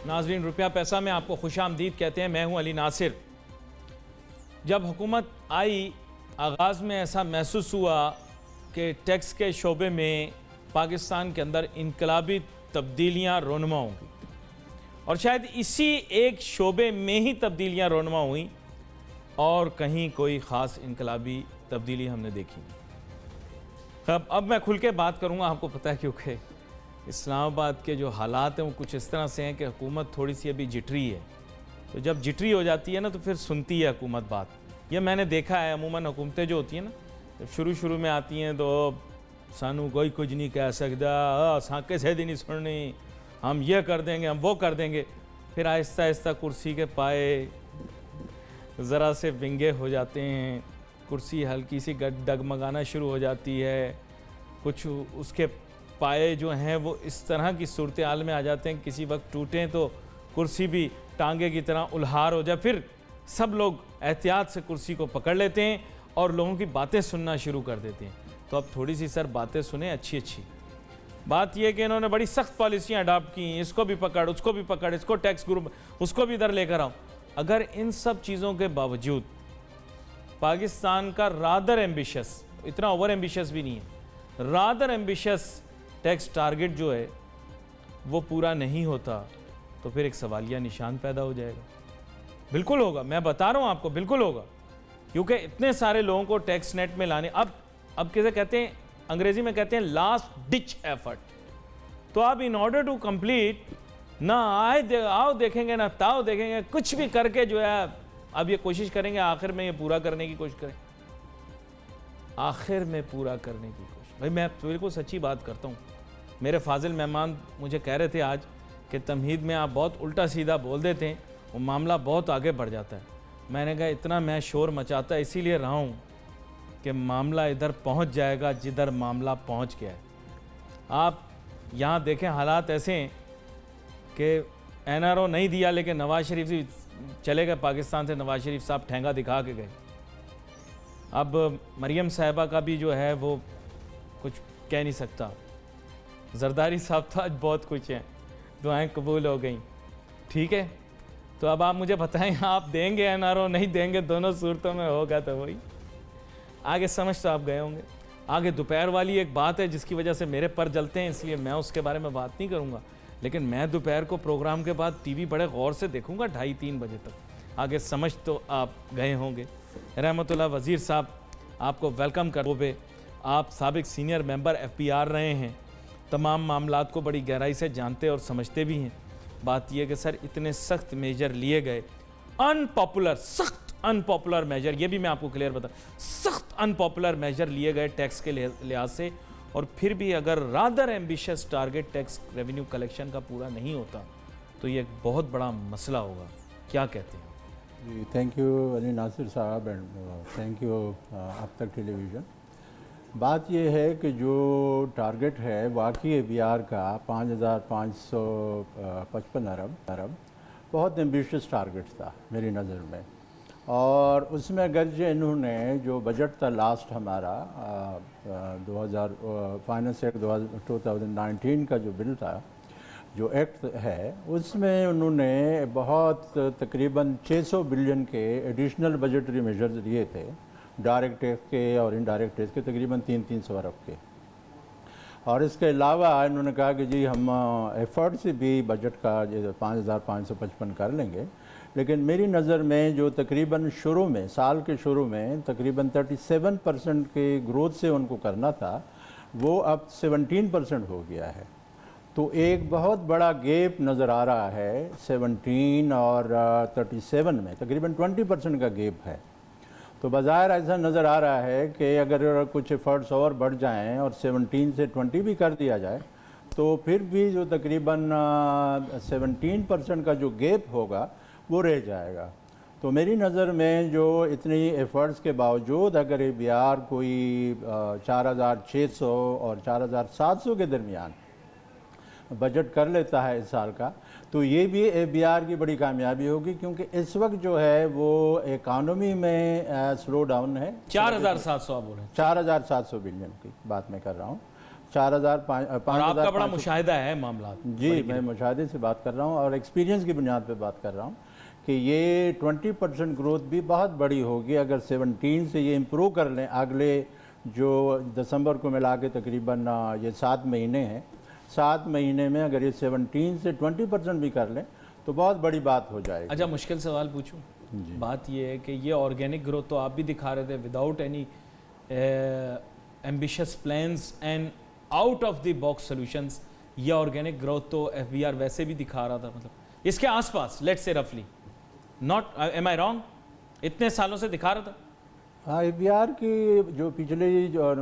नाजरीन रुपया पैसा में आपको खुश आमदीद कहते हैं। मैं हूं अली नासिर। जब हुकूमत आई, आगाज़ में ऐसा महसूस हुआ कि टैक्स के शोबे में पाकिस्तान के अंदर इनकलाबी तब्दीलियाँ रोनुमा होंगी, और शायद इसी एक शोबे में ही तब्दीलियाँ रोनुमा हुई और कहीं कोई ख़ास इनकलाबी तब्दीली हमने देखी। अब मैं खुल के बात करूँगा। आपको पता है क्योंकि इस्लामाबाद के जो हालात हैं वो कुछ इस तरह से हैं कि हुकूमत थोड़ी सी अभी जिटरी है। तो जब जिटरी हो जाती है ना तो फिर सुनती है हुकूमत बात। ये मैंने देखा है, अमूमन हुकूमतें जो होती हैं ना, जब शुरू में आती हैं तो सानू कोई कुछ नहीं कह सकता, असां किसी दी नहीं सुननी, हम ये कर देंगे, हम वो कर देंगे। फिर आहिस्ता आहिस्ता कुर्सी के पाए ज़रा से विंगे हो जाते हैं, कुर्सी हल्की सी डगमगाना शुरू हो जाती है, कुछ उसके पाए जो हैं वो इस तरह की सूरत हाल में आ जाते हैं, किसी वक्त टूटें तो कुर्सी भी टांगे की तरह उल्हार हो जाए। फिर सब लोग एहतियात से कुर्सी को पकड़ लेते हैं और लोगों की बातें सुनना शुरू कर देते हैं। तो अब थोड़ी सी सर बातें सुने अच्छी बात यह कि इन्होंने बड़ी सख्त पॉलिसियाँ अडॉप्ट की, इसको भी पकड़, उसको भी पकड़, इसको टैक्स ग्रुप, उसको भी इधर लेकर आओ। अगर इन सब चीज़ों के बावजूद पाकिस्तान का रादर एम्बिशियस, इतना ओवर एम्बिशियस भी नहीं है, रादर एम्बिशियस टैक्स टारगेट जो है वो पूरा नहीं होता, तो फिर एक सवालिया निशान पैदा हो जाएगा। बिल्कुल होगा, मैं बता रहा हूँ आपको, बिल्कुल होगा। क्योंकि इतने सारे लोगों को टैक्स नेट में लाने, अब कैसे कहते हैं, अंग्रेजी में कहते हैं लास्ट डिच एफर्ट। तो अब इन ऑर्डर टू कंप्लीट, ना आओ देखेंगे, ना ताओ देखेंगे, कुछ भी करके जो है अब ये कोशिश करेंगे आखिर में ये पूरा करने की कोशिश करें, आखिर में पूरा करने की कोशिश। भाई मैं बिल्कुल सच्ची बात करता हूँ। मेरे फाजिल मेहमान मुझे कह रहे थे आज कि तमहीद में आप बहुत उल्टा सीधा बोल देते हैं, वो मामला बहुत आगे बढ़ जाता है। मैंने कहा इतना मैं शोर मचाता इसीलिए रहा हूँ कि मामला इधर पहुँच जाएगा जिधर मामला पहुँच गया है। आप यहाँ देखें, हालात ऐसे हैं कि NRO नहीं दिया, लेकिन नवाज शरीफ जी चले गए पाकिस्तान से। नवाज शरीफ साहब ठेंगा दिखा के गए। अब मरियम साहिबा का भी जो है वो कुछ कह नहीं सकता। जरदारी साहब तो आज बहुत कुछ हैं, दुआएं कबूल हो गई। ठीक है, तो अब आप मुझे बताएं, आप देंगे NRO, नहीं देंगे, दोनों सूरतों में होगा तो वही आगे समझ तो आप गए होंगे। आगे दोपहर वाली एक बात है जिसकी वजह से मेरे पर जलते हैं, इसलिए मैं उसके बारे में बात नहीं करूँगा। लेकिन मैं दोपहर को प्रोग्राम के बाद TV बड़े गौर से देखूँगा 2:30-3 बजे तक। आगे समझ तो आप गए होंगे। रहमतुल्लाह वज़ीर साहब, आपको वेलकम कर। आप साबिक सीनियर मेंबर FPR रहे हैं, तमाम मामलात को बड़ी गहराई से जानते और समझते भी हैं। बात यह कि सर इतने सख्त मेजर लिए गए, अनपॉपुलर, सख्त अनपॉपुलर मेजर, ये भी मैं आपको क्लियर बता, सख्त अनपॉपुलर मेजर लिए गए टैक्स के लिहाज से, और फिर भी अगर rather ambitious target tax revenue collection का पूरा नहीं होता तो ये एक बहुत बड़ा मसला होगा। क्या कहते हैं जी? थैंक यू अली नासिर साहब एंड थैंक यू अब तक टेलीविज़न। बात यह है कि जो टारगेट है वाकई APR का 5,555 अरब बहुत एम्बिशियस टारगेट था मेरी नज़र में। और उसमें अगरचे इन्होंने जो बजट था लास्ट हमारा 2000 फाइनेंस एक्ट 2019 का जो बिल था, जो एक्ट है, उसमें उन्होंने बहुत तकरीबन 600 बिलियन के एडिशनल बजटरी मेजर्स लिए थे, डायरेक्ट टैक्स के और इनडायरेक्ट टैक्स के तकरीबन 300 अरब के। और इसके अलावा इन्होंने कहा कि जी हम एफर्ट से भी बजट का 5,555 कर लेंगे। लेकिन मेरी नज़र में जो तकरीबन शुरू में, साल के शुरू में तकरीबन 37% के ग्रोथ से उनको करना था, वो अब 17% हो गया है। तो एक बहुत बड़ा गैप नज़र आ रहा है 17 और 37 में, तकरीबन 20% का गैप है। तो बाज़ाहिर ऐसा नज़र आ रहा है कि अगर कुछ एफर्ट्स और बढ़ जाएं और 17 से 20 भी कर दिया जाए तो फिर भी जो तकरीबन 17% का जो गैप होगा वो रह जाएगा। तो मेरी नज़र में जो इतनी एफ़र्ट्स के बावजूद अगर APR कोई 4,600 और 4,700 के दरमियान बजट कर लेता है इस साल का, तो ये भी APR की बड़ी कामयाबी होगी, क्योंकि इस वक्त जो है वो इकानमी में स्लो डाउन है। 4,700 आप बोले? 4,700 बिलियन की बात मैं कर रहा हूँ। 4000 اور آپ کا بڑا مشاہدہ ہے معاملات. جی میں مشاہدے سے بات کر رہا ہوں اور ایکسپیرینس کی بنیاد پہ بات کر رہا ہوں کہ یہ 20% گروتھ بھی بہت بڑی ہوگی اگر 17 سے یہ امپروو کر لیں. اگلے جو دسمبر کو ملا کے تقریباً یہ 7 مہینے ہیں, 7 مہینے میں اگر یہ 17 سے 20% بھی کر لیں تو بہت بڑی بات ہو جائے گی. اچھا مشکل سوال پوچھوں, بات یہ ہے کہ یہ آرگینک گروتھ تو آپ بھی دکھا رہے تھے without any ambitious plans and out of the box solutions, یہ آرگینک گروتھ تو ایف بی آر ویسے بھی دکھا رہا تھا, مطلب اس کے آس پاس لیٹس سے رفلی ناٹ ایم آئی رانگ, اتنے سالوں سے دکھا رہا تھا. ہاں ایف بی آر کی جو پچھلی جو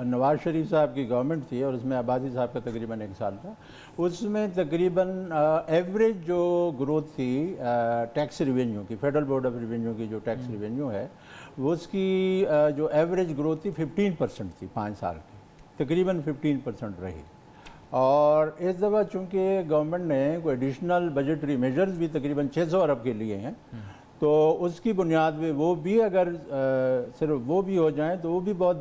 نواز شریف صاحب کی گورنمنٹ تھی اور اس میں عباسی صاحب کا تقریباً 1 سال تھا, اس میں تقریباً ایوریج جو گروتھ تھی ٹیکس ریونیو کی, فیڈرل بورڈ آف ریونیو کی جو ٹیکس ریونیو ہے وہ اس کی جو ایوریج گروتھ تھی 15% تھی 5 سال کی, تقریباً 15% رہی. اور اس دفعہ چونکہ گورنمنٹ نے کوئی ایڈیشنل بجٹری میجرز بھی تقریباً 600 ارب کے لیے ہیں, تو اس کی بنیاد پہ وہ بھی اگر صرف وہ بھی ہو جائیں تو وہ بھی بہت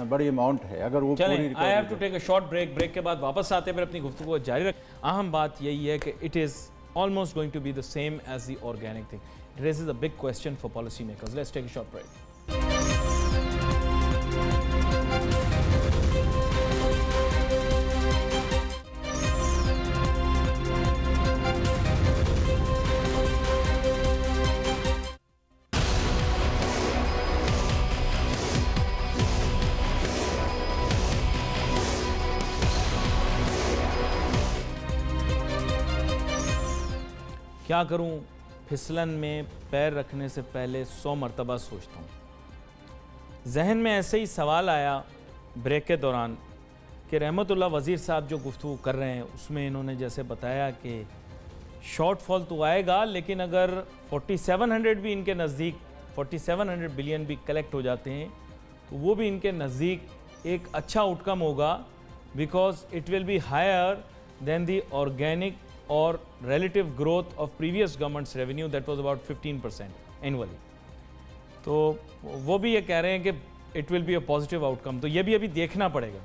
بڑی اماؤنٹ ہے. اگر وہ چلیں I have to take a short break کے بعد واپس آتے پھر اپنی گفتگو کو جاری رکھ. اہم بات یہی ہے کہ it is almost going to be the same as the organic thing. It raises a big question for policy makers. Let's take a short break. کیا کروں, پھسلن میں پیر رکھنے سے پہلے 100 مرتبہ سوچتا ہوں. ذہن میں ایسے ہی سوال آیا بریک کے دوران کہ رحمت اللہ وزیر صاحب جو گفتگو کر رہے ہیں اس میں انہوں نے جیسے بتایا کہ شارٹ فال تو آئے گا, لیکن اگر 4700 بھی ان کے نزدیک 4700 بلین بھی کلیکٹ ہو جاتے ہیں تو وہ بھی ان کے نزدیک ایک اچھا آؤٹ کم ہوگا, because it will be higher than the organic or relative growth of previous government's revenue that was about 15% annually. تو وہ بھی یہ کہہ رہے ہیں کہ it will be a positive outcome. تو یہ بھی ابھی دیکھنا پڑے گا.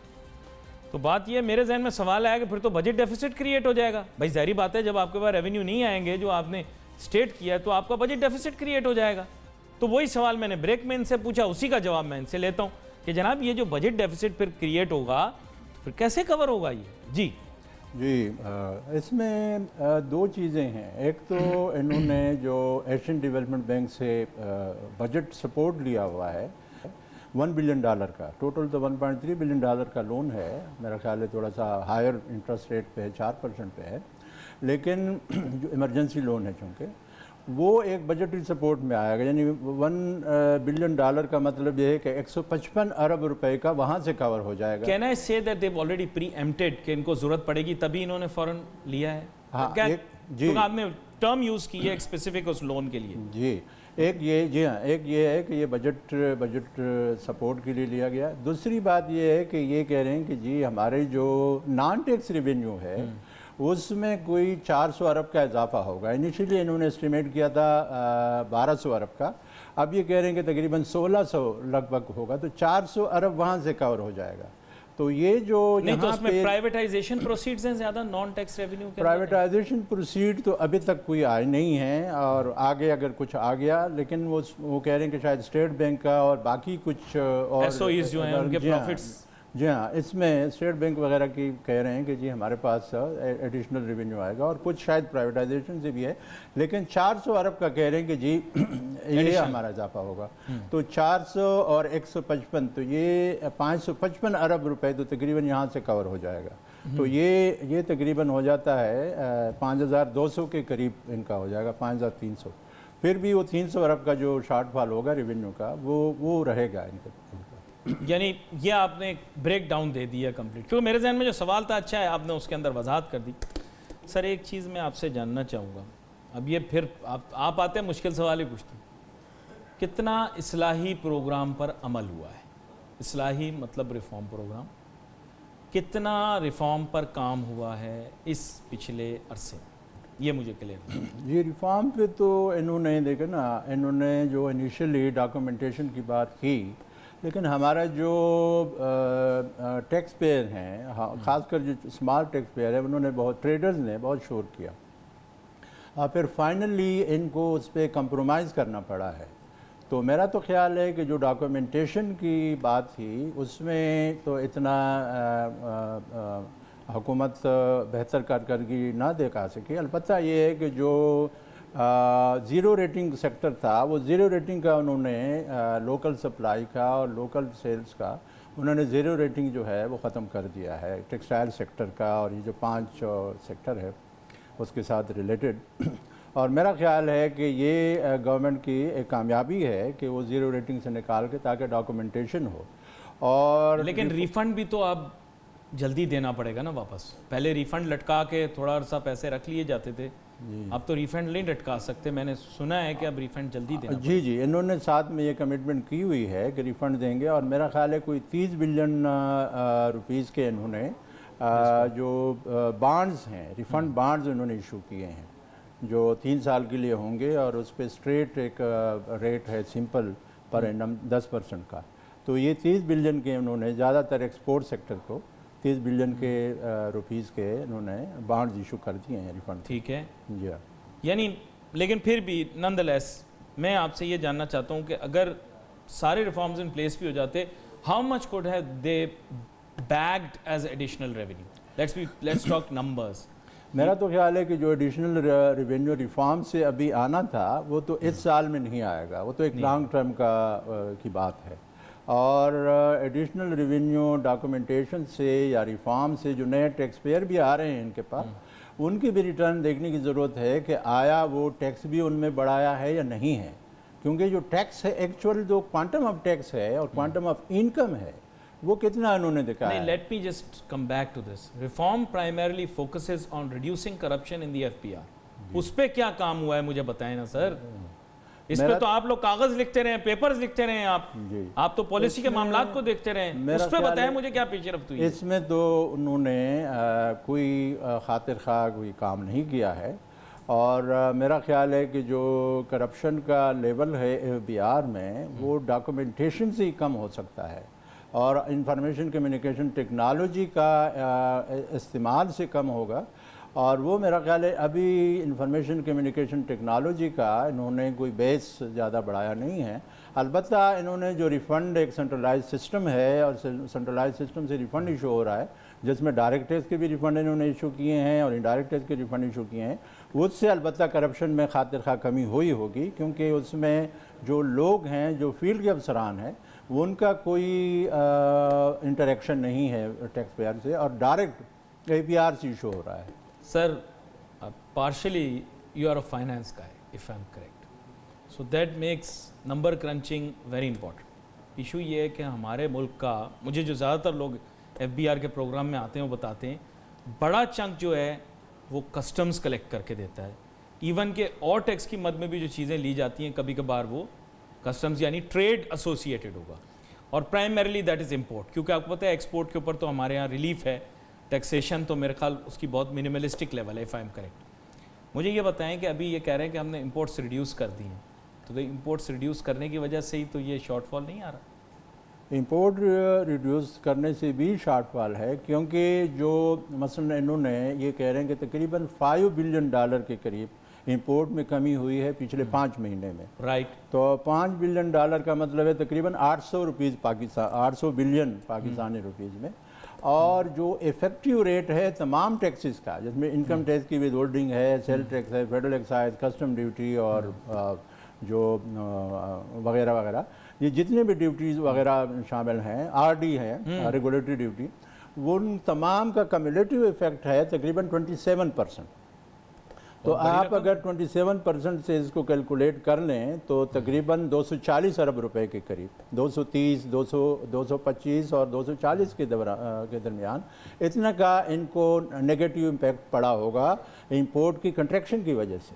تو بات یہ میرے ذہن میں سوال آیا کہ پھر تو بجٹ ڈیفیسٹ کریٹ ہو جائے گا. بھائی ظاہری بات ہے جب آپ کے پاس ریونیو نہیں آئیں گے جو آپ نے اسٹیٹ کیا ہے تو آپ کا بجٹ ڈیفیسٹ کریٹ ہو جائے گا. تو وہی سوال میں نے بریک میں ان سے پوچھا, اسی کا جواب میں ان سے لیتا ہوں کہ جناب یہ جو بجٹ ڈیفیسٹ پھر کریٹ ہوگا تو پھر کیسے کور ہوگا یہ. جی اس میں 2 چیزیں ہیں. ایک تو انہوں نے جو ایشین ڈیولپمنٹ بینک سے بجٹ سپورٹ لیا ہوا ہے $1 بلین کا, ٹوٹل تو $1.3 بلین کا لون ہے, میرا خیال ہے تھوڑا سا ہائر انٹرسٹ ریٹ پہ ہے, 4% پہ ہے, لیکن جو ایمرجنسی لون ہے چونکہ وہ ایک بجٹری سپورٹ میں آئے گا. یعنی $1 بلین کا مطلب یہ ہے کہ 155 ارب روپے کا وہاں سے کور ہو جائے گا. Can I say that they've already preempted کہ ان کو ضرورت پڑے گی تبھی انہوں نے فوراً لیا ہے؟ ہاں جی آپ نے ٹرم یوز کی ہے ایک اسپیسیفک اس لون کے لیے. جی ایک یہ ہے کہ یہ بجٹ سپورٹ کے لیے لیا گیا. دوسری بات یہ ہے کہ یہ کہہ رہے ہیں کہ جی ہمارے جو نان ٹیکس ریونیو ہے اس میں کوئی 400 ارب کا اضافہ ہوگا. انیشلی انہوں نے اسٹیمیٹ کیا تھا 1200 ارب کا, اب یہ کہہ رہے ہیں کہ تقریباً 1600 لگ بھگ ہوگا, تو 400 ارب وہاں سے کور ہو جائے گا. تو یہ جو نہیں تو اس میں پرائیویٹائزیشن پروسیڈز ہیں زیادہ نان ٹیکس ریونیو کے. پرائیویٹائزیشن پروسیڈ تو ابھی تک کوئی آئے نہیں ہیں, اور آگے اگر کچھ آ گیا, لیکن وہ کہہ رہے ہیں کہ شاید اسٹیٹ بینک کا اور باقی کچھ اور ایس او ایز جو ہیں ان کے پروفٹس. جی ہاں, اس میں اسٹیٹ بینک وغیرہ کی کہہ رہے ہیں کہ جی ہمارے پاس ایڈیشنل ریونیو آئے گا, اور کچھ شاید پرائیویٹائزیشن سے بھی ہے, لیکن 400 ارب کا کہہ رہے ہیں کہ جی یہ ہمارا اضافہ ہوگا. تو 400 اور 155 تو یہ 555 ارب روپے تو تقریباً یہاں سے کور ہو جائے گا. تو یہ تقریباً ہو جاتا ہے 5200 کے قریب ان کا ہو جائے گا, 5300. پھر بھی وہ 300 ارب کا جو شارٹ فال ہوگا ریونیو کا وہ رہے گا ان کا. یعنی یہ آپ نے بریک ڈاؤن دے دیا کمپلیٹ, کیونکہ میرے ذہن میں جو سوال تھا اچھا ہے آپ نے اس کے اندر وضاحت کر دی. سر ایک چیز میں آپ سے جاننا چاہوں گا, اب یہ پھر آپ آتے ہیں مشکل سوال ہی پوچھتے ہیں, کتنا اصلاحی پروگرام پر عمل ہوا ہے؟ اصلاحی مطلب ریفارم پروگرام, کتنا ریفارم پر کام ہوا ہے اس پچھلے عرصے میں, یہ مجھے کلیئر. یہ ریفارم پہ تو انہوں نے دیکھا نا, انہوں نے جو انیشلی ڈاکومنٹیشن کی بات کی لیکن ہمارا جو ٹیکس پیئر ہیں، خاص کر جو اسمال ٹیکس پیئر ہیں، انہوں نے ٹریڈرز نے بہت شور کیا، اور پھر فائنلی ان کو اس پہ کمپرومائز کرنا پڑا ہے۔ تو میرا تو خیال ہے کہ جو ڈاکومنٹیشن کی بات تھی اس میں تو اتنا حکومت بہتر کارکردگی نہ دکھا سکی۔ البتہ یہ ہے کہ جو زیرو ریٹنگ سیکٹر تھا، وہ زیرو ریٹنگ کا انہوں نے لوکل سپلائی کا اور لوکل سیلز کا انہوں نے زیرو ریٹنگ جو ہے وہ ختم کر دیا ہے، ٹیکسٹائل سیکٹر کا، اور یہ جو 5 سیکٹر ہے اس کے ساتھ ریلیٹڈ۔ اور میرا خیال ہے کہ یہ گورنمنٹ کی ایک کامیابی ہے کہ وہ زیرو ریٹنگ سے نکال کے تاکہ ڈاکومنٹیشن ہو۔ اور لیکن ریفنڈ بھی تو اب جلدی دینا پڑے گا نا واپس۔ پہلے ریفنڈ لٹکا کے تھوڑا عرصہ پیسے رکھ لیے جاتے تھے، اب تو ریفنڈ نہیں لٹکا سکتے۔ میں نے سنا ہے کہ اب ریفنڈ جلدی دینا جی جی، انہوں نے ساتھ میں یہ کمٹمنٹ کی ہوئی ہے کہ ریفنڈ دیں گے، اور میرا خیال ہے کوئی 30 بلین روپیز کے انہوں نے جو بانڈز ہیں، ریفنڈ بانڈز انہوں نے ایشو کیے ہیں جو 3 سال کے لیے ہوں گے، اور اس پہ اسٹریٹ ایک ریٹ ہے سمپل پر اینم 10% کا۔ تو یہ 30 بلین کے انہوں نے زیادہ تر ایکسپورٹ سیکٹر کو 30 بلین کے روپیز کے انہوں نے بانڈز ایشو کر دیے ہیں ریفنڈ۔ ٹھیک ہے جی ہاں، یعنی لیکن پھر بھی نان دا لیس میں آپ سے یہ جاننا چاہتا ہوں کہ اگر سارے ریفارمز ان پلیس بھی ہو جاتے، how much could have they begged as additional revenue? Let's talk numbers. میرا تو خیال ہے کہ جو ایڈیشنل ریونیو ریفارم سے ابھی آنا تھا وہ تو اس سال میں نہیں آئے گا، وہ تو ایک لانگ ٹرم کی بات ہے۔ اور ایڈیشنل ریونیو ڈاکومنٹیشن سے یا ریفارم سے جو نئے ٹیکس پیئر بھی آ رہے ہیں ان کے پاس، ان کی بھی ریٹرن دیکھنے کی ضرورت ہے کہ آیا وہ ٹیکس بھی ان میں بڑھایا ہے یا نہیں ہے، کیونکہ جو ٹیکس ہے ایکچوئل جو کوانٹم آف ٹیکس ہے اور کوانٹم آف انکم ہے وہ کتنا انہوں نے دکھایا ہے۔ Let me just come back to this. Reform primarily focuses on reducing corruption in the FPR، اس پہ کیا کام ہوا ہے مجھے بتائیں نا سر۔ اس پہ تو آپ لوگ کاغذ لکھتے رہے، پیپرز لکھتے رہے، آپ تو پالیسی کے معاملات کو دیکھتے رہے، اس پہ بتائیں مجھے کیا پیش رفت ہوئی ہے۔ اس میں تو انہوں نے کوئی خاطر خواہ کوئی کام نہیں کیا ہے، اور میرا خیال ہے کہ جو کرپشن کا لیول ہے FBR میں وہ ڈاکومنٹیشن سے ہی کم ہو سکتا ہے، اور انفارمیشن کمیونیکیشن ٹیکنالوجی کا استعمال سے کم ہوگا۔ اور وہ میرا خیال ہے ابھی انفارمیشن کمیونیکیشن ٹیکنالوجی کا انہوں نے کوئی بیس زیادہ بڑھایا نہیں ہے۔ البتہ انہوں نے جو ریفنڈ ایک سینٹرلائز سسٹم ہے، اور سینٹرلائز سسٹم سے ریفنڈ ایشو ہو رہا ہے، جس میں ڈائریکٹ ٹیکس کے بھی ریفنڈ انہوں نے ایشو کیے ہیں اور انڈائریکٹ ٹیکس کے ریفنڈ ایشو کیے ہیں، اس سے البتہ کرپشن میں خاطر خواہ کمی ہوئی ہوگی، کیونکہ اس میں جو لوگ ہیں جو فیلڈ کے افسران ہیں وہ ان کا کوئی انٹریکشن نہیں ہے ٹیکس پیئر سے، اور ڈائریکٹ APR سے ایشو ہو رہا ہے۔ Sir, partially you are a finance guy, if I'm correct. So that makes number crunching very important. Issue یہ ہے کہ ہمارے ملک کا، مجھے جو زیادہ تر لوگ FBR کے پروگرام میں آتے ہیں وہ بتاتے ہیں، بڑا چنک جو ہے وہ کسٹمز کلیکٹ کر کے دیتا ہے۔ ایون کہ اور ٹیکس کی مد میں بھی جو چیزیں لی جاتی ہیں کبھی کبھار وہ کسٹمز یعنی ٹریڈ ایسوسیٹڈ ہوگا، اور پرائمرلی دیٹ از امپورٹ، کیونکہ آپ کو پتہ ہے ایکسپورٹ کے اوپر تو ہمارے یہاں ریلیف ہے، ٹیکسیشن تو میرے خیال اس کی بہت منیملسٹک لیول ہے، if I'm correct۔ مجھے یہ بتائیں کہ ابھی یہ کہہ رہے ہیں کہ ہم نے امپورٹس ریڈیوس کر دی ہیں، تو امپورٹس ریڈیوس کرنے کی وجہ سے ہی تو یہ شارٹ فال نہیں آ رہا؟ امپورٹ ریڈیوس کرنے سے بھی شارٹ فال ہے، کیونکہ جو مثلا انہوں نے یہ کہہ رہے ہیں کہ تقریباً $5 بلین کے قریب امپورٹ میں کمی ہوئی ہے پچھلے 5 مہینے میں۔ رائٹ، تو $5 بلین کا مطلب ہے تقریباً 800 بلین پاکستانی روپیز میں، اور جو ایفیکٹیو ریٹ ہے تمام ٹیکسز کا، جس میں انکم ٹیکس کی ود ہولڈنگ ہے، سیل ٹیکس ہے، فیڈرل ایکسائز، کسٹم ڈیوٹی، اور جو وغیرہ وغیرہ، یہ جتنے بھی ڈیوٹیز وغیرہ شامل ہیں، RD ہے ریگولیٹری ڈیوٹی، وہ ان تمام کا کمیولیٹیو ایفیکٹ ہے تقریباً 27%۔ تو آپ اگر 27% سے اس کو کیلکولیٹ کر لیں تو تقریباً 240 ارب روپے کے قریب، 230، 225 اور 240 کے درمیان اتنا کا ان کو نیگیٹو امپیکٹ پڑا ہوگا امپورٹ کی کنٹریکشن کی وجہ سے۔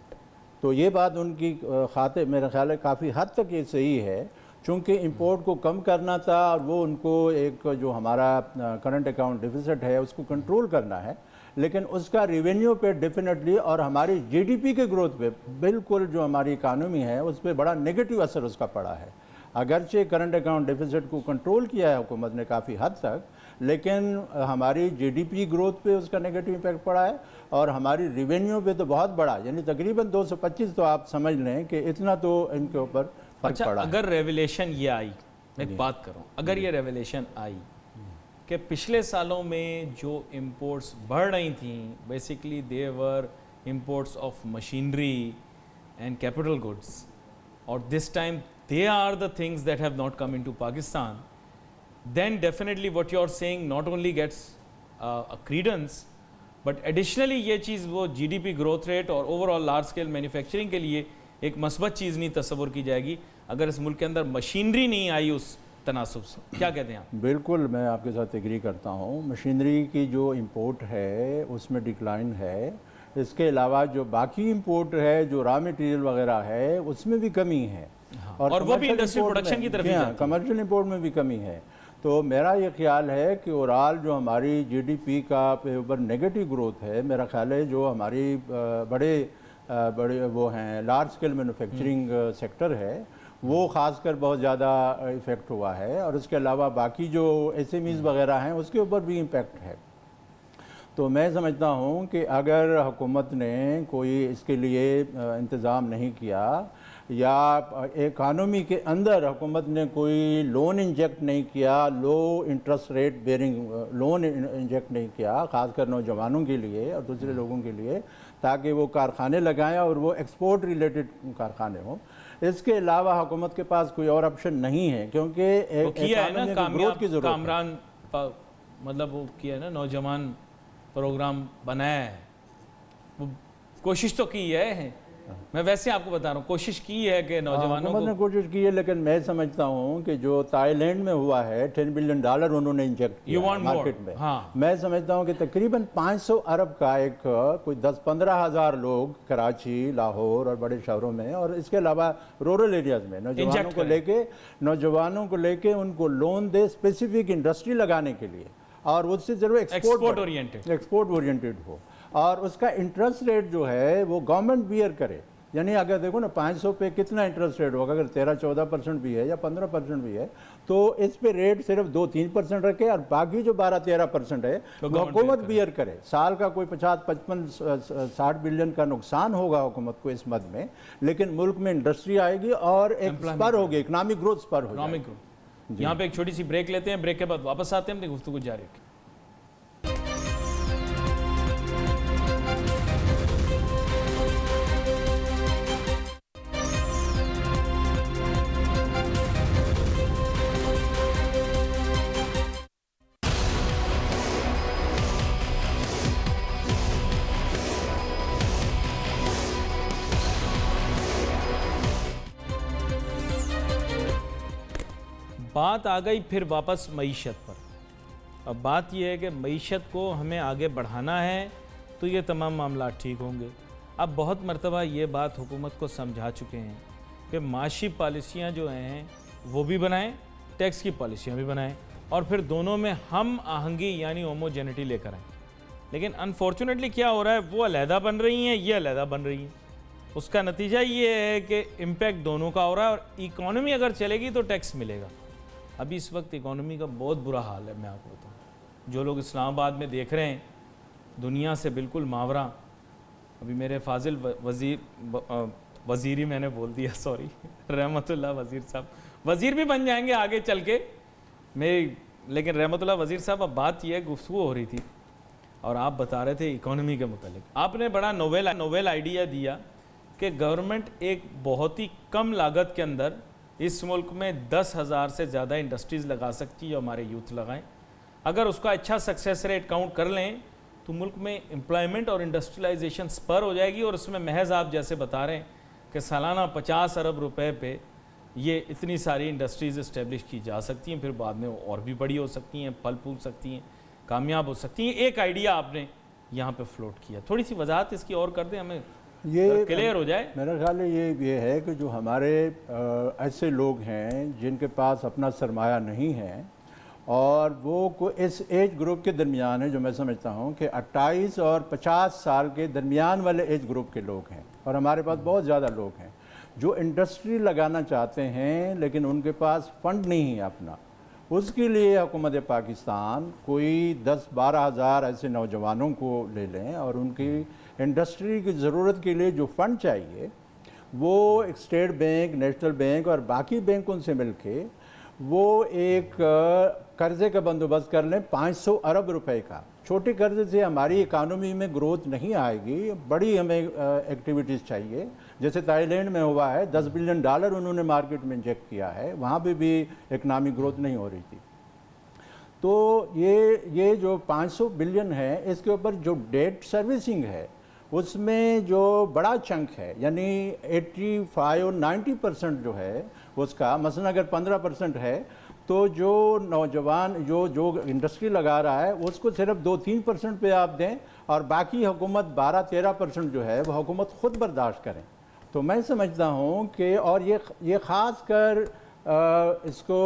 تو یہ بات ان کی خاطر میرا خیال ہے کافی حد تک یہ صحیح ہے، چونکہ امپورٹ کو کم کرنا تھا اور وہ ان کو ایک جو ہمارا کرنٹ اکاؤنٹ ڈیفیسٹ ہے اس کو کنٹرول کرنا ہے، لیکن اس کا ریونیو پہ ڈیفینیٹلی اور ہماری GDP کے گروتھ پہ بالکل جو ہماری اکانومی ہے اس پہ بڑا نیگیٹو اثر اس کا پڑا ہے۔ अगरचे करंट अकाउंट डेफिसिट को कंट्रोल किया है हुकूमत ने काफ़ी हद तक, लेकिन हमारी जीडीपी ग्रोथ पे उसका नेगेटिव इम्पैक्ट पड़ा है और हमारी रेवेन्यू पे तो बहुत बड़ा, यानी तकरीबन 225, तो आप समझ लें कि इतना तो इनके ऊपर फर्क अच्छा, पड़ा अगर रेवलेशन ये आई, मैं एक बात करूं, अगर ये रेवलेशन आई कि पिछले सालों में जो इंपोर्ट्स बढ़ रही थी, basically there were imports of machinery and capital goods, और this time they are the things that have not come into Pakistan, then definitely what you are saying not only gets a credence, but additionally ये चीज़ वो GDP growth rate और overall large scale manufacturing के लिए एक मस्बत चीज़ नहीं तस्वुर की जाएगी अगर इस मुल्क के अंदर मशीनरी नहीं आई उस तनासुब से। क्या कहते हैं आप? बिल्कुल, मैं आपके साथ एग्री करता हूँ। मशीनरी की जो इंपोर्ट है उसमें डिक्लाइन है, इसके अलावा जो बाकी इंपोर्ट है, जो रॉ मटेरियल वगैरह है, उसमें भी कमी है। हाँ, और वो भी इंडस्ट्रियल प्रोडक्शन की तरफ ही जाती है। कमर्शियल इंपोर्ट में भी कमी है। तो मेरा ये ख्याल है कि ओवरऑल जो हमारी जीडीपी का ऊपर नेगेटिव ग्रोथ है, मेरा ख्याल है जो हमारी बड़े वो हैं लार्ज स्केल मैन्युफैक्चरिंग सेक्टर है, वो ख़ासकर बहुत ज़्यादा इफ़ेक्ट हुआ है, और इसके अलावा बाकी जो एसएमईज़ वगैरह हैं उसके ऊपर भी इम्पेक्ट है। तो मैं समझता हूँ कि अगर हुकूमत ने कोई इसके लिए इंतज़ाम नहीं किया या इकानमी के अंदर हुकूमत ने कोई लोन इंजेक्ट नहीं किया, low interest rate bearing loan inject नहीं किया, ख़ासकर नौजवानों के लिए और दूसरे लोगों के लिए, ताकि वो कारखाने लगाएं और वो एक्सपोर्ट रिलेटेड कारखाने हों, इसके अलावा हुकूमत के पास कोई और ऑप्शन नहीं है, क्योंकि इकानमी की ग्रोथ की ज़रूरत है। कामरान मतलब वो किया है ना, नौजवान प्रोग्राम बनाया है, वो कोशिश तो की है। मैं वैसे आपको बता रहा हूँ, कोशिश की है कि नौजवानों को, ने कोशिश की है, लेकिन मैं समझता हूँ कि जो थाईलैंड में हुआ है $10 बिलियन उन्होंने इंजेक्ट किया मार्केट में। हाँ। मैं समझता हूँ कि तकरीबन 500 अरब का एक कोई 10-15 हज़ार लोग कराची, लाहौर और बड़े शहरों में, और इसके अलावा रूरल एरियाज में नौजवानों को लेके उनको लोन दे स्पेसिफिक इंडस्ट्री लगाने के लिए, और उससे जरूर एक्सपोर्ट ओरिएंटेड हो, और उसका इंटरेस्ट रेट जो है वो गवर्नमेंट बियर करे। यानी अगर देखो ना 500 पे कितना इंटरेस्ट रेट होगा, अगर 13-14% भी है या 15% भी है, तो इस पे रेट सिर्फ 2-3% रखे, और बाकी जो 12-13% है वो हुकूमत बियर करे। साल का कोई 50-55-60 बिलियन का नुकसान होगा हुकूमत को इस मद में, लेकिन मुल्क में इंडस्ट्री आएगी और एक स्पर होगी, इकनॉमिक ग्रोथ स्पर होगी। यहाँ पे एक छोटी सी ब्रेक लेते हैं, ब्रेक के बाद वापस आते हैं, अपनी गुफ्तगू जारी रखें। बात आ गई फिर वापस मईशत पर। अब बात यह है कि मईशत को हमें आगे बढ़ाना है तो ये तमाम मामला ठीक होंगे। अब बहुत मरतबा ये बात हुकूमत को समझा चुके हैं कि माशी पॉलिसियाँ जो हैं वो भी बनाएं, टैक्स की पॉलिसियाँ भी बनाएं, और फिर दोनों में हम आहंगी यानी होमोजेनिटी लेकर आएँ। लेकिन अनफॉर्चुनेटली क्या हो रहा है, वो अलहदा बन रही हैं, ये अलहदा बन रही हैं। उसका नतीजा ये है कि इम्पैक्ट दोनों का हो रहा है, और इकॉनमी अगर चलेगी तो टैक्स मिलेगा। अभी इस वक्त इकॉनमी का बहुत बुरा हाल है। मैं आपको बताऊँ, जो लोग इस्लामाबाद में देख रहे हैं दुनिया से बिल्कुल मावरा। अभी मेरे फाजिल वज़ीर ही मैंने बोल दिया, सॉरी, रहमतुल्लाह वज़ीर साहब, वज़ीर भी बन जाएंगे आगे चल के मेरी, लेकिन रहमतुल्लाह वज़ीर साहब, अब बात यह गुफ्तगू हो रही थी और आप बता रहे थे इकॉनमी के मुतालिक। आपने बड़ा नोवेल आइडिया दिया कि गवर्नमेंट एक बहुत ही कम लागत के अंदर इस मुल्क में 10,000 से ज़्यादा इंडस्ट्रीज़ लगा सकती है जो हमारे यूथ लगाएं। अगर उसका अच्छा सक्सेस रेट काउंट कर लें तो मुल्क में एम्प्लॉयमेंट और इंडस्ट्रियलाइजेशन स्पर हो जाएगी, और उसमें महज आप जैसे बता रहे हैं कि सालाना 50 अरब रुपए पे ये इतनी सारी इंडस्ट्रीज़ इस्टेब्लिश की जा सकती हैं, फिर बाद में और भी बड़ी हो सकती हैं, फल फूल सकती हैं, कामयाब हो सकती हैं। एक आइडिया आपने यहाँ पे फ्लोट किया, थोड़ी सी वजाहत इसकी और कर दें, हमें ये क्लियर हो जाए। मेरा ख्याल है ये है कि जो हमारे ऐसे लोग हैं जिनके पास अपना सरमाया नहीं है, और वो इस एज ग्रुप के दरमियान है, जो मैं समझता हूँ कि 28 और 50 साल के दरमियान वाले एज ग्रुप के लोग हैं, और हमारे पास बहुत ज़्यादा लोग हैं। जो इंडस्ट्री लगाना चाहते हैं लेकिन उनके पास फंड नहीं है अपना, उसके लिए हुकूमत पाकिस्तान कोई 10-12 हज़ार ऐसे नौजवानों को ले लें और उनकी इंडस्ट्री की ज़रूरत के लिए जो फ़ंड चाहिए वो एक स्टेट बैंक, नेशनल बैंक और बाकी बैंकों से मिलके वो एक कर्ज़े का बंदोबस्त कर लें 500 अरब रुपए का। छोटे कर्ज़े से हमारी इकानमी में ग्रोथ नहीं आएगी, बड़ी हमें एक्टिविटीज़ चाहिए। जैसे थाईलैंड में हुआ है, $10 बिलियन उन्होंने मार्केट में इंजेक्ट किया है, वहाँ पे भी इकनॉमिक ग्रोथ नहीं हो रही थी। तो ये जो 500 बिलियन है, इसके ऊपर जो डेट सर्विसिंग है उसमें जो बड़ा चंक है, यानी 85-90% जो है उसका, मसलन अगर 15% है तो जो नौजवान जो इंडस्ट्री लगा रहा है उसको सिर्फ 2-3% पे आप दें और बाकी हुकूमत 12-13% जो है वह हुकूमत खुद बर्दाश्त करें। तो मैं समझता हूँ कि और ये ख़ास कर इसको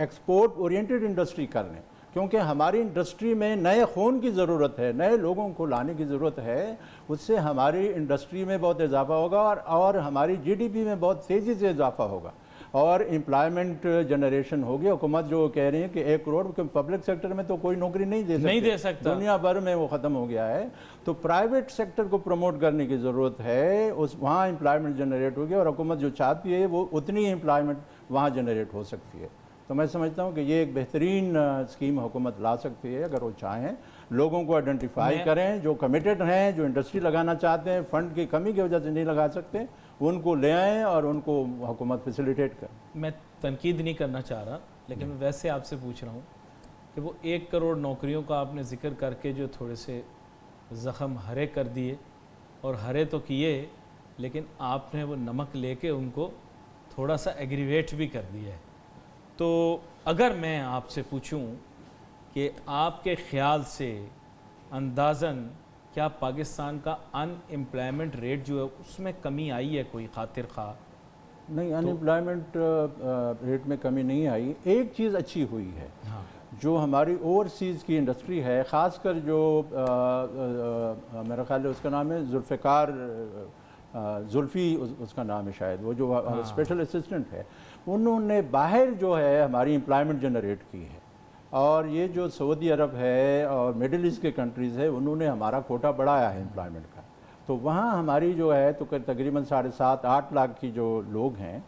एक्सपोर्ट ओरिएंटेड इंडस्ट्री कर लें, क्योंकि हमारी इंडस्ट्री में नए खून की ज़रूरत है, नए लोगों को लाने की ज़रूरत है। उससे हमारी इंडस्ट्री में बहुत इजाफा होगा और हमारी जीडीपी में बहुत तेज़ी से इजाफा होगा और एम्प्लॉयमेंट जनरेशन होगी। हुकूमत जो कह रही है कि 1 करोड़, पब्लिक सेक्टर में तो कोई नौकरी नहीं दे सकता, दुनिया भर में वो ख़त्म हो गया है। तो प्राइवेट सेक्टर को प्रमोट करने की ज़रूरत है, वहाँ एम्प्लॉयमेंट जनरेट होगी और हुकूमत जो चाहती है वो उतनी एम्प्लॉयमेंट वहाँ जनरेट हो सकती है। तो मैं समझता हूँ कि ये एक बेहतरीन स्कीम हुकूमत ला सकती है अगर वो चाहें। लोगों को आइडेंटिफाई करें जो कमिटेड हैं, जो इंडस्ट्री लगाना चाहते हैं, फंड की कमी की वजह से नहीं लगा सकते, उनको ले आएँ और उनको हुकूमत फैसिलिटेट करें। मैं तनकीद नहीं करना चाह रहा, लेकिन वैसे आपसे पूछ रहा हूँ कि वो 1 करोड़ नौकरियों का आपने जिक्र करके जो थोड़े से ज़ख़म हरे कर दिए, और हरे तो किए लेकिन आपने वो नमक लेके उनको थोड़ा सा एग्रीवेट भी कर दिया है। तो अगर मैं आपसे पूछूं कि आपके ख़्याल से अंदाज़न क्या पाकिस्तान का अनएम्प्लॉयमेंट रेट जो है उसमें कमी आई है कोई खातिर खा? नहीं, अनएम्प्लॉयमेंट रेट में कमी नहीं आई। एक चीज़ अच्छी हुई है, हाँ, जो हमारी ओवरसीज़ की इंडस्ट्री है, ख़ासकर जो मेरा ख्याल है उसका नाम है जुल्फ़ी उसका नाम है शायद, वो जो स्पेशल असिस्टेंट है, उन्होंने बाहर जो है हमारी एम्प्लॉयमेंट जनरेट की है। और ये जो सऊदी अरब है और मिडिल ईस्ट के कंट्रीज़ है, उन्होंने हमारा कोटा बढ़ाया है एम्प्लॉयमेंट का। तो वहाँ हमारी जो है तो तकरीबन 7.5-8 लाख की जो लोग हैं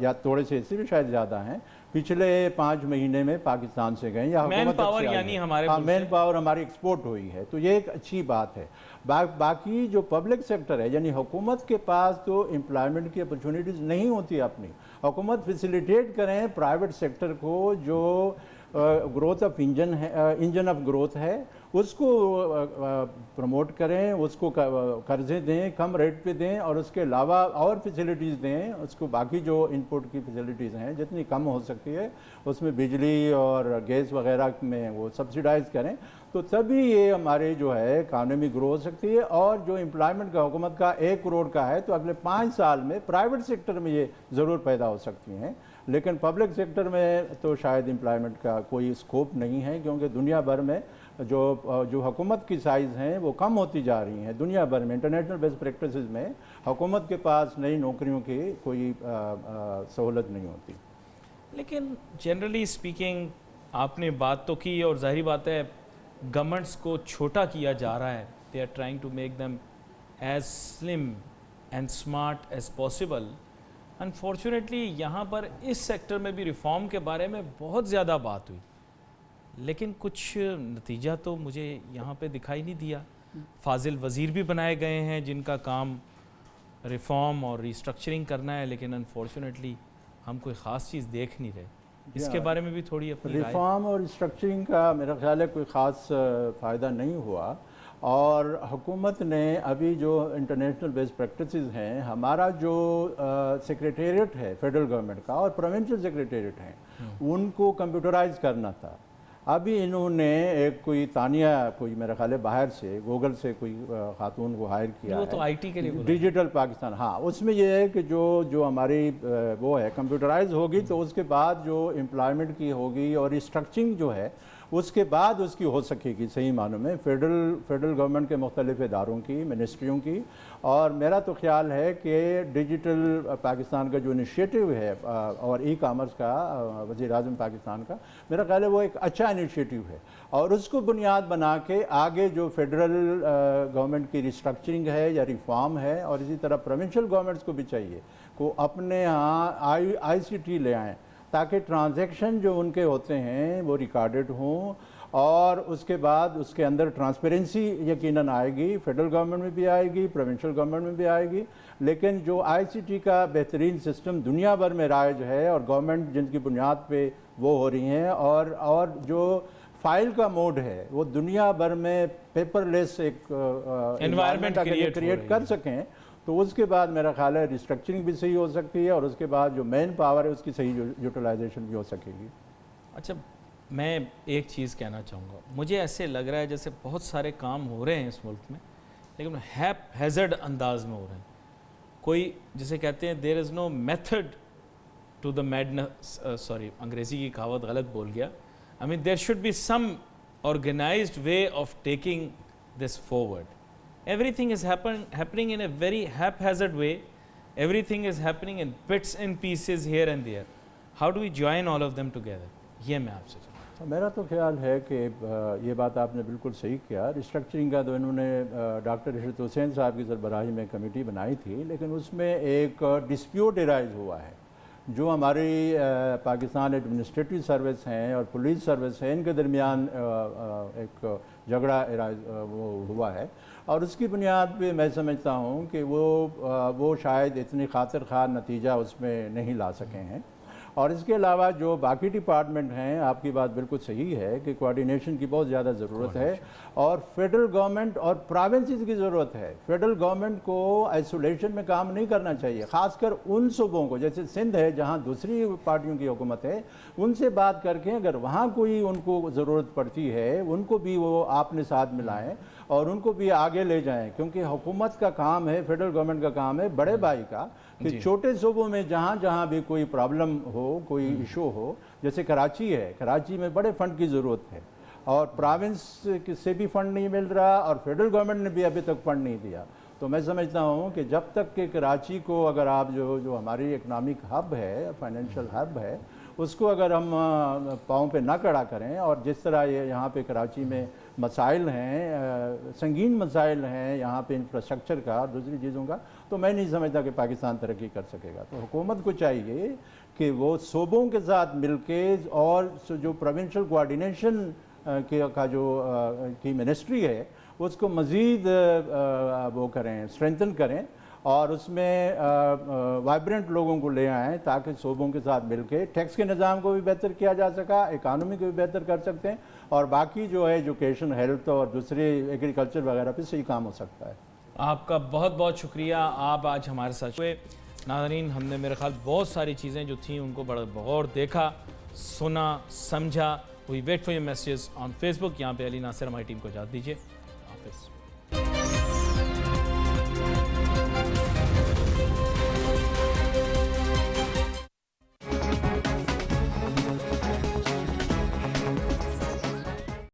या थोड़े से इससे भी शायद ज़्यादा हैं, पिछले 5 महीने में पाकिस्तान से गए या मैन पावर यानी हमारे मैन पावर हमारी एक्सपोर्ट हुई है। तो ये एक अच्छी बात है। बाकी जो पब्लिक सेक्टर है, यानी हुकूमत के पास तो एम्प्लॉयमेंट की अपॉर्चुनिटीज़ नहीं होती अपनी, हुकूमत फैसिलिटेट करें प्राइवेट सेक्टर को, जो growth of engine of growth है, उसको प्रमोट करें, उसको कर्जे दें, कम रेट पे दें और उसके अलावा और फैसिलिटीज़ दें उसको। बाकी जो इनपुट की फैसिलिटीज़ हैं जितनी कम हो सकती है उसमें बिजली और गैस वगैरह में वो सब्सिडाइज़ करें, तो तभी ये हमारे जो है इकानमी ग्रो हो सकती है। और जो एम्प्लॉयमेंट का हुकूमत का 1 करोड़ का है, तो अगले 5 साल में प्राइवेट सेक्टर में ये ज़रूर पैदा हो सकती हैं, लेकिन पब्लिक सेक्टर में तो शायद एम्प्लॉयमेंट का कोई स्कोप नहीं है, क्योंकि दुनिया भर में जो हुकूमत की साइज़ हैं वो कम होती जा रही हैं। दुनिया भर में इंटरनेशनल बेस्ट प्रैक्टिसेस में हुकूमत के पास नई नौकरियों की कोई सहूलत नहीं होती। लेकिन जनरली स्पीकिंग आपने बात तो की, और ज़ाहिर बात है गवर्नमेंट्स को छोटा किया जा रहा है। They are trying to make them as slim and smart as possible. Unfortunately यहाँ पर इस सेक्टर में भी रिफॉर्म के बारे में बहुत ज़्यादा बात हुई, लेकिन कुछ नतीजा तो मुझे यहाँ पे दिखाई नहीं दिया। फाजिल वज़ीर भी बनाए गए हैं जिनका काम रिफॉर्म और रिस्ट्रक्चरिंग करना है, लेकिन अनफॉर्चुनेटली हम कोई ख़ास चीज़ देख नहीं रहे। इसके बारे में भी थोड़ी अपनी रिफॉर्म और रिस्ट्रक्चरिंग का मेरा ख्याल है कोई ख़ास फ़ायदा नहीं हुआ। और हुकूमत ने अभी जो इंटरनेशनल बेस्ट प्रैक्टिसेस हैं, हमारा जो सेक्रेटेरिएट है फेडरल गवर्नमेंट का और प्रोविंशियल सेक्रेटेरिएट हैं, उनको कंप्यूटराइज करना था। अभी इन्होंने एक कोई तानिया, कोई मेरा ख्याल है बाहर से गूगल से कोई खातून को हायर किया, वो तो आईटी के लिए डिजिटल पाकिस्तान। हाँ, उसमें ये है कि जो हमारी वो है कंप्यूटराइज होगी, तो उसके बाद जो एम्प्लॉयमेंट की होगी और रिस्ट्रक्चरिंग जो है उसके बाद उसकी हो सकेगी सही मानों में फेडरल गवर्नमेंट के मुख्तलिफ इदारों की, मिनिस्ट्रियों की। और मेरा तो ख्याल है कि डिजिटल पाकिस्तान का जो इनिशिएटिव है और ई कामर्स का वज़ीर आज़म पाकिस्तान का, मेरा ख्याल है वो एक अच्छा इनिशिएटिव है। और उसको बुनियाद बना के आगे जो फेडरल गवर्नमेंट की रिस्ट्रक्चरिंग है या रिफॉर्म है, और इसी तरह प्रोविंशियल गवर्नमेंट्स को भी चाहिए को अपने यहाँ ICT ले आएँ, ताकि ट्रांजैक्शन जो उनके होते हैं वो रिकॉर्डेड हों, और उसके बाद उसके अंदर ट्रांसपेरेंसी यकीनन आएगी, फेडरल गवर्नमेंट में भी आएगी, प्रोविंशियल गवर्नमेंट में भी आएगी। लेकिन जो ICT का बेहतरीन सिस्टम दुनिया भर में राइज है, और गवर्नमेंट जिनकी बुनियाद पे वो हो रही हैं, और जो फाइल का मोड है वो दुनिया भर में पेपरलेस एक एनवायरनमेंट क्रिएट कर सकें, तो उसके बाद मेरा ख्याल है रिस्ट्रक्चरिंग भी सही हो सकती है, और उसके बाद जो मेन पावर है उसकी सही यूटिलाइजेशन भी हो सकेगी। अच्छा, मैं एक चीज़ कहना चाहूँगा, मुझे ऐसे लग रहा है जैसे बहुत सारे काम हो रहे हैं इस मुल्क में, लेकिन हैज़र्ड अंदाज में हो रहे हैं। कोई जिसे कहते हैं there is no method to the madness, sorry अंग्रेज़ी की कहावत गलत बोल गया, I mean there should be some organized way of taking this forward. Everything is happening in a very haphazard way. Everything is happening in bits and pieces here and there. How do we join all of them together? ये मैं आपसे चाहता हूँ। मेरा तो ख्याल है कि ये बात आपने बिल्कुल सही किया। रिस्ट्रक्चरिंग का तो इन्होंने डॉक्टर रशीद हुसैन साहब की सरबराही में कमेटी बनाई थी, लेकिन उसमें एक डिस्प्यूट अराइज हुआ है। जो हमारी पाकिस्तान एडमिनिस्ट्रेटिव सर्विस हैं और पुलिस सर्विस है, इनके दरमियान एक झगड़ा वो हुआ है, और उसकी बुनियाद पे मैं समझता हूँ कि वो शायद इतनी खातिर खा नतीजा उसमें नहीं ला सके हैं। और इसके अलावा जो बाकी डिपार्टमेंट हैं, आपकी बात बिल्कुल सही है कि कोऑर्डिनेशन की बहुत ज़्यादा ज़रूरत है, और फेडरल गवर्नमेंट और प्रोविंसेस की ज़रूरत है। फेडरल गवर्नमेंट को आइसोलेशन में काम नहीं करना चाहिए, ख़ासकर उन सूबों को जैसे सिंध है जहाँ दूसरी पार्टियों की हुकूमत है, उनसे बात करके अगर वहाँ कोई उनको ज़रूरत पड़ती है उनको भी वो आपने साथ मिलाएं और उनको भी आगे ले जाएं, क्योंकि हुकूमत का काम है, फेडरल गवर्नमेंट का काम है बड़े भाई का, कि छोटे सूबों में जहाँ जहाँ भी कोई प्रॉब्लम हो, कोई इशू हो, जैसे कराची है, कराची में बड़े फंड की ज़रूरत है, और प्रोविंस से भी फंड नहीं मिल रहा, और फेडरल गवर्नमेंट ने भी अभी तक फंड नहीं दिया। तो मैं समझता हूँ कि जब तक कि कराची को अगर आप जो हमारी इकनॉमिक हब है, फाइनेंशियल हब है, उसको अगर हम पाँव पे ना खड़ा करें, और जिस तरह ये यहाँ पे कराची में मसाइल हैं, संगीन मसाइल हैं यहाँ पे इंफ्रास्ट्रक्चर का और दूसरी चीज़ों का, तो मैं नहीं समझता कि पाकिस्तान तरक्की कर सकेगा। तो हुकूमत को चाहिए कि वो सूबों के साथ मिलके, और जो प्रोविंशियल कोऑर्डिनेशन का जो की मिनिस्ट्री है उसको मज़ीद वो करें, स्ट्रेंथन करें, और उसमें वाइब्रेंट लोगों को ले आएँ, ताकि सूबों के साथ मिलके टैक्स के निज़ाम को भी बेहतर किया जा सका, इकानमी को भी बेहतर कर सकते हैं, और बाकी जो है एजुकेशन, हेल्थ और दूसरे एग्रीकल्चर वगैरह पे सही काम हो सकता है। आपका बहुत बहुत शुक्रिया, आप आज हमारे साथ हुए। नाज़रीन, हमने मेरे ख्याल बहुत सारी चीज़ें जो थी उनको बड़ा गौर देखा, सुना, समझा। We wait for your messages on Facebook. यहाँ पे अली नासिर हमारी टीम को इजाज़त दीजिए। हाफिज़।